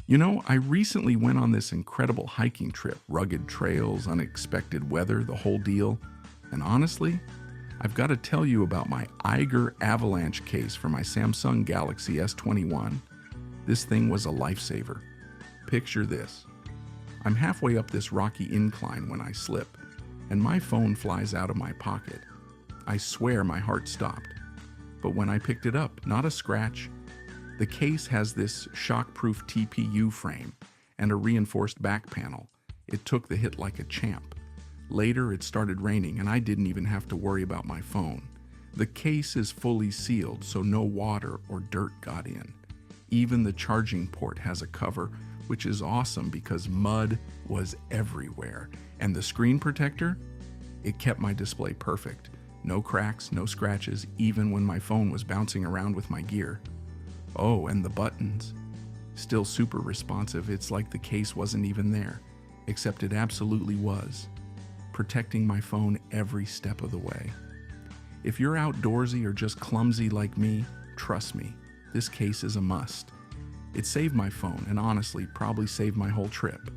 I recently went on this incredible hiking trip, rugged trails, unexpected weather, the whole deal. And honestly, I've got to tell you about my Eiger Avalanche case for my Samsung Galaxy S21. This thing was a lifesaver. Picture this. I'm halfway up this rocky incline when I slip, and my phone flies out of my pocket. I swear my heart stopped. But when I picked it up, not a scratch. The case has this shockproof TPU frame and a reinforced back panel. It took the hit like a champ. Later, it started raining, and I didn't even have to worry about my phone. The case is fully sealed, so no water or dirt got in. Even the charging port has a cover, which is awesome because mud was everywhere. And the screen protector? It kept my display perfect. No cracks, no scratches, even when my phone was bouncing around with my gear. Oh, and the buttons. Still super responsive. It's like the case wasn't even there, except it absolutely was, protecting my phone every step of the way. If you're outdoorsy or just clumsy like me, trust me, this case is a must. It saved my phone and honestly probably saved my whole trip.